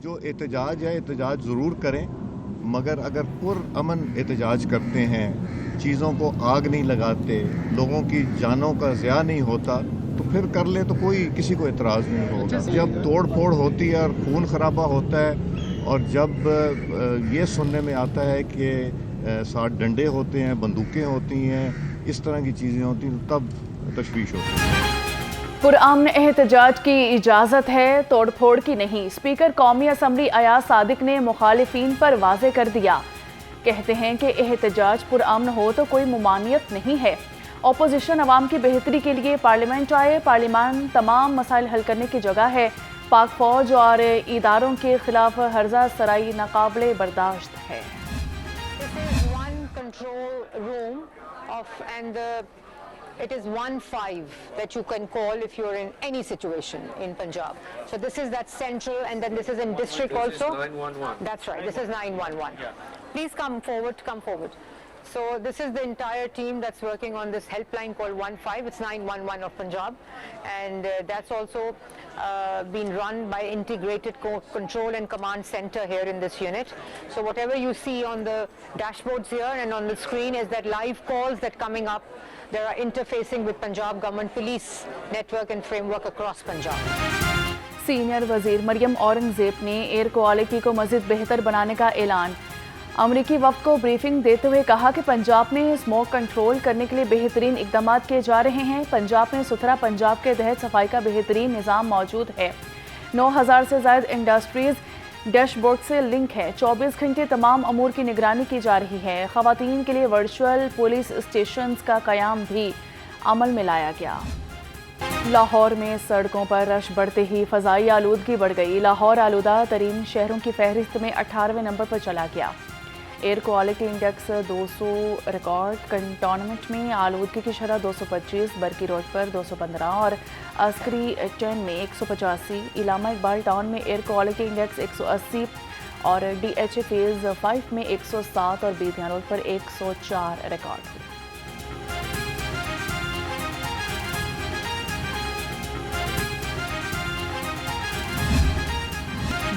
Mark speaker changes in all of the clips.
Speaker 1: جو احتجاج ہے احتجاج ضرور کریں، مگر اگر پرامن احتجاج کرتے ہیں، چیزوں کو آگ نہیں لگاتے، لوگوں کی جانوں کا ضیاع نہیں ہوتا تو پھر کر لیں تو کسی کو اعتراض نہیں ہوگا۔ جب توڑ پھوڑ ہوتی ہے اور خون خرابہ ہوتا ہے اور جب یہ سننے میں آتا ہے کہ ساتھ ڈنڈے ہوتے ہیں، بندوقیں ہوتی ہیں، اس طرح کی چیزیں ہوتی ہیں تب تشویش ہوتی ہے۔
Speaker 2: پرامن احتجاج کی اجازت ہے، توڑ پھوڑ کی نہیں۔ اسپیکر قومی اسمبلی ایاز صادق نے مخالفین پر واضح کر دیا، کہتے ہیں کہ احتجاج پرامن ہو تو کوئی ممانعت نہیں ہے۔ اپوزیشن عوام کی بہتری کے لیے پارلیمنٹ آئے، پارلیمان تمام مسائل حل کرنے کی جگہ ہے۔ پاک فوج اور اداروں کے خلاف ہرزہ سرائی ناقابل برداشت ہے۔
Speaker 3: It is 1-5 that you can call if you're in any situation in Punjab. So this is that central, and then this is in district also.
Speaker 4: This is 911.
Speaker 3: That's right. This is 911.
Speaker 4: Yeah.
Speaker 3: Please come forward. Come forward. So this is the entire team that's working on this helpline called 1-5. It's 911 of Punjab, and that's also been run by Integrated Control and Command Center here in this unit. So whatever you see on the dashboards here and on the screen is that live calls that coming up. There are interfacing with Punjab Government Police Network and Framework across Punjab.
Speaker 2: Senior وزیر مریم اورنگزیب نے air quality کو مزید بہتر بنانے کا اعلان۔ امریکی وفد کو بریفنگ دیتے ہوئے کہا کہ پنجاب میں اسموک کنٹرول کرنے کے لیے بہترین اقدامات کیے جا رہے ہیں۔ پنجاب میں ستھرا پنجاب کے تحت صفائی کا بہترین نظام موجود ہے۔ 9000 سے زائد انڈسٹریز ڈیش بورڈ سے لنک ہے۔ 24 گھنٹے تمام امور کی نگرانی کی جا رہی ہے۔ خواتین کے لیے ورچوئل پولیس اسٹیشنز کا قیام بھی عمل میں لایا گیا۔ لاہور میں سڑکوں پر رش بڑھتے ہی فضائی آلودگی بڑھ گئی۔ لاہور آلودہ ترین شہروں کی فہرست میں 18ویں نمبر پر چلا گیا۔ Air quality index 200 record cantonment میں آلودگی کی شرح 225، برکی روڈ پر 215 اور عسکری 10 میں 185، علامہ اقبال ٹاؤن میں ایئر کوالٹی انڈیکس 180 اور ڈی ایچ اے فیز 5 میں 107 اور بیدیاں روڈ پر 104 ریکارڈ ہوئی۔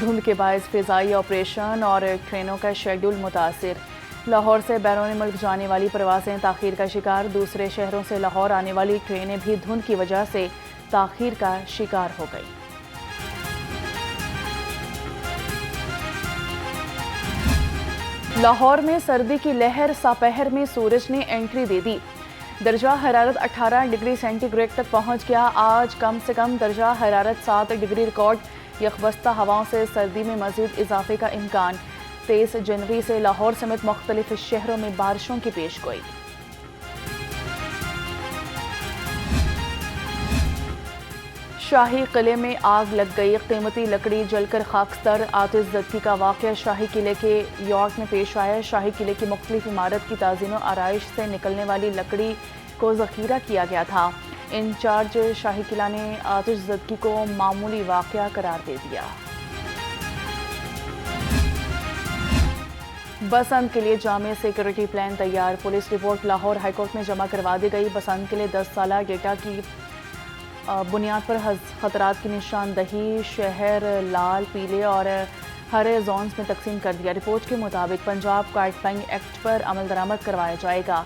Speaker 2: دھند کے باعث فضائی آپریشن اور ٹرینوں کا شیڈول متاثر۔ لاہور سے بیرون ملک جانے والی پروازیں تاخیر کا شکار۔ دوسرے شہروں سے لاہور آنے والی ٹرینیں بھی دھند کی وجہ سے تاخیر کا شکار ہو گئی۔ لاہور میں سردی کی لہر، سپہر میں سورج نے انٹری دے دی۔ درجہ حرارت 18 ڈگری سینٹی گریڈ تک پہنچ گیا۔ آج کم سے کم درجہ حرارت 7 ڈگری ریکارڈ۔ یخبستہ ہواؤں سے سردی میں مزید اضافے کا امکان۔ 23 جنوری سے لاہور سمیت مختلف شہروں میں بارشوں کی پیش گوئی۔ شاہی قلعے میں آگ لگ گئی، قیمتی لکڑی جل کر خاکستر۔ آتش زدگی کا واقعہ شاہی قلعے کے یارڈ میں پیش آیا۔ شاہی قلعے کی مختلف عمارت کی تزئین و آرائش سے نکلنے والی لکڑی کو ذخیرہ کیا گیا تھا۔ انچارج شاہی قلعہ نے آتش زدگی کو معمولی واقعہ قرار دے دیا۔ بسنت کے لیے جامع سیکورٹی پلان تیار۔ Police report Lahore high court میں جمع کروا دی گئی۔ بسنت کے لیے 10 سالہ ڈیٹا کی بنیاد پر خطرات کی نشاندہی شہر لال، پیلے اور ہرے زونز میں تقسیم کر دیا۔ رپورٹ کے مطابق پنجاب کائٹ فلائنگ ایکٹ پر عمل درآمد کروایا جائے گا۔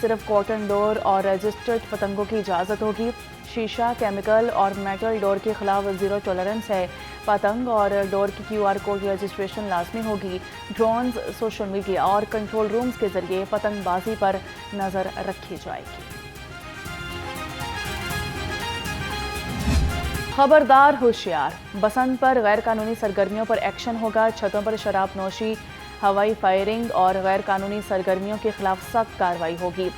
Speaker 2: صرف کاٹن ڈور اور رجسٹرڈ پتنگوں کی اجازت ہوگی۔ شیشہ، کیمیکل اور میٹل ڈور کے خلاف زیرو ٹالرنس ہے۔ پتنگ اور ڈور کی QR کوڈ رجسٹریشن لازمی ہوگی۔ ڈرونز، سوشل میڈیا اور کنٹرول رومز کے ذریعے پتنگ بازی پر نظر رکھی جائے گی۔ خبردار ہوشیار، بسنت پر غیر قانونی سرگرمیوں پر ایکشن ہوگا۔ چھتوں پر شراب نوشی، ہوائی فائرنگ اور غیر قانونی سرگرمیوں کے خلاف سخت کارروائی ہوگی۔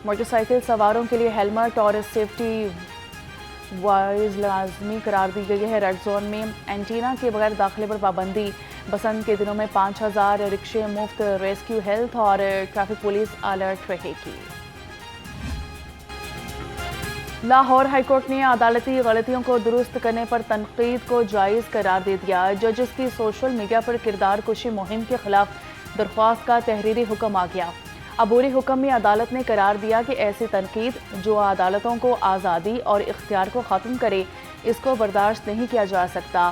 Speaker 2: موٹر سائیکل سواروں کے لیے ہیلمٹ اور سیفٹی وائز لازمی قرار دی گئی ہے۔ ریڈ زون میں اینٹینا کے بغیر داخلے پر پابندی۔ بسنت کے دنوں میں 5000 رکشے مفت۔ ریسکیو، ہیلتھ اور ٹریفک پولیس الرٹ رہے گی۔ لاہور ہائی کورٹ نے عدالتی غلطیوں کو درست کرنے پر تنقید کو جائز قرار دے دیا۔ ججز کی سوشل میڈیا پر کردار کشی مہم کے خلاف درخواست کا تحریری حکم آ گیا۔ عبوری حکم میں عدالت نے قرار دیا کہ ایسی تنقید جو عدالتوں کو آزادی اور اختیار کو ختم کرے، اس کو برداشت نہیں کیا جا سکتا۔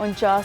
Speaker 2: 49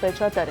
Speaker 2: 75,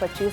Speaker 2: 25,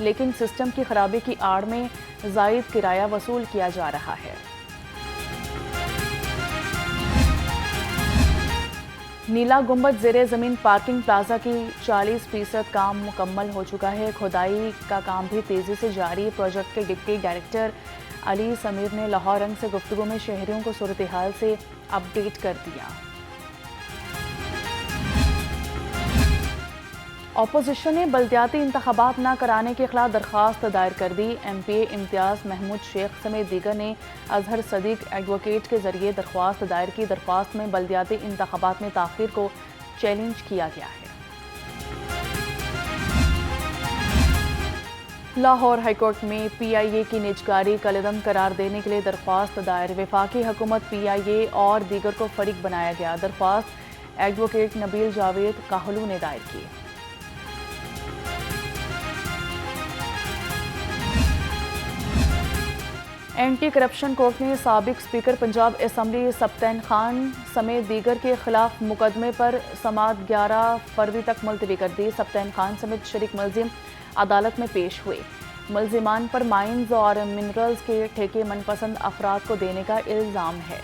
Speaker 2: لیکن سسٹم کی خرابی کی آڑ میں زائد کرایہ وصول کیا جا رہا ہے۔ نیلا گنبد زیر زمین پارکنگ پلازا کی 40% کام مکمل ہو چکا ہے۔ کھدائی کا کام بھی تیزی سے جاری۔ پروجیکٹ کے ڈپٹی ڈائریکٹر علی سمیر نے لاہور رنگ سے گفتگو میں شہریوں کو صورتحال سے اپ ڈیٹ کر دیا۔ اپوزیشن نے بلدیاتی انتخابات نہ کرانے کے خلاف درخواست دائر کر دی۔ ایم پی اے امتیاز محمود شیخ سمیت دیگر نے اظہر صدیق ایڈوکیٹ کے ذریعے درخواست دائر کی۔ درخواست میں بلدیاتی انتخابات میں تاخیر کو چیلنج کیا گیا ہے۔ لاہور ہائی کورٹ میں پی آئی اے کی نجکاری کالعدم قرار دینے کے لیے درخواست دائر۔ وفاقی حکومت، پی آئی اے اور دیگر کو فریق بنایا گیا۔ درخواست ایڈوکیٹ نبیل جاوید کاہلو نے دائر کی۔ اینٹی کرپشن کورٹ نے سابق اسپیکر پنجاب اسمبلی سبطین خان سمیت دیگر کے خلاف مقدمے پر سماعت 11 فروری تک ملتوی کر دی۔ سبطین خان سمیت شریک ملزم عدالت میں پیش ہوئے۔ ملزمان پر مائنز اور منرلز کے ٹھیکے من پسند افراد کو دینے کا الزام ہے۔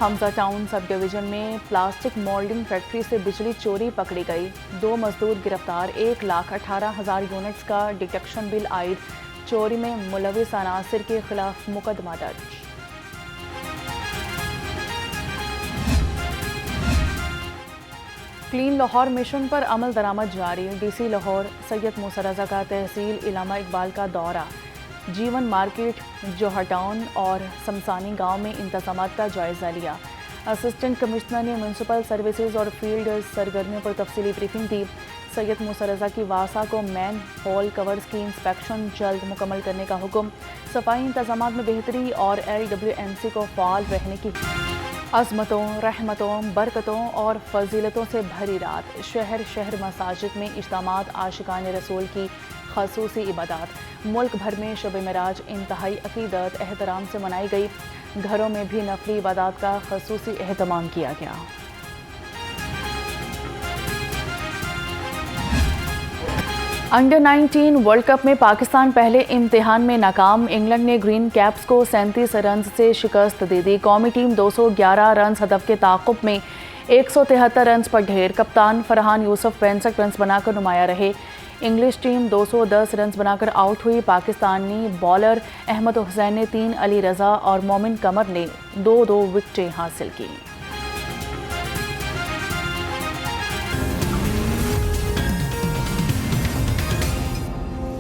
Speaker 2: حمزہ ٹاؤن سب ڈویژن میں پلاسٹک مولڈنگ فیکٹری سے بجلی چوری پکڑی گئی۔ 2 مزدور گرفتار۔ 1,18,000 یونٹس کا ڈیٹیکشن بل عائد۔ چوری میں ملوث عناصر کے خلاف مقدمہ درج۔ کلین لاہور مشن پر عمل درآمد جاری۔ ڈی سی لاہور سید موسیٰ رضا کا تحصیل علامہ اقبال کا دورہ۔ جیون مارکیٹ، جوہر ٹاؤن اور سمسانی گاؤں میں انتظامات کا جائزہ لیا۔ اسسٹنٹ کمشنر نے میونسپل سروسز اور فیلڈ سرگرمیوں پر تفصیلی بریفنگ دی۔ سید موسیٰ رضا کی واسا کو مین ہول کورز کی انسپیکشن جلد مکمل کرنے کا حکم۔ صفائی انتظامات میں بہتری اور LWMC کو فعال رہنے کی عظمتوں، رحمتوں، برکتوں اور فضیلتوں سے بھری رات۔ شہر شہر مساجد میں اجتماعات، عاشقان رسول کی خصوصی عبادات۔ ملک بھر میں شب معراج انتہائی عقیدت احترام سے منائی گئی۔ گھروں میں بھی نفلی عبادات کا خصوصی اہتمام کیا گیا۔ انڈر 19 ورلڈ کپ میں پاکستان پہلے امتحان میں ناکام۔ انگلینڈ نے گرین کیپس کو 37 رنز سے شکست دے دی۔ قومی ٹیم 211 رنز ہدف کے تعاقب میں 173 رنز پر ڈھیر۔ کپتان فرحان یوسف 65 رنز بنا کر نمایاں رہے۔ انگلش ٹیم 210 رنز بنا کر آؤٹ ہوئی۔ پاکستانی بالر احمد حسین نے 3، علی رضا اور مومن قمر نے 2 وکٹیں حاصل کیں۔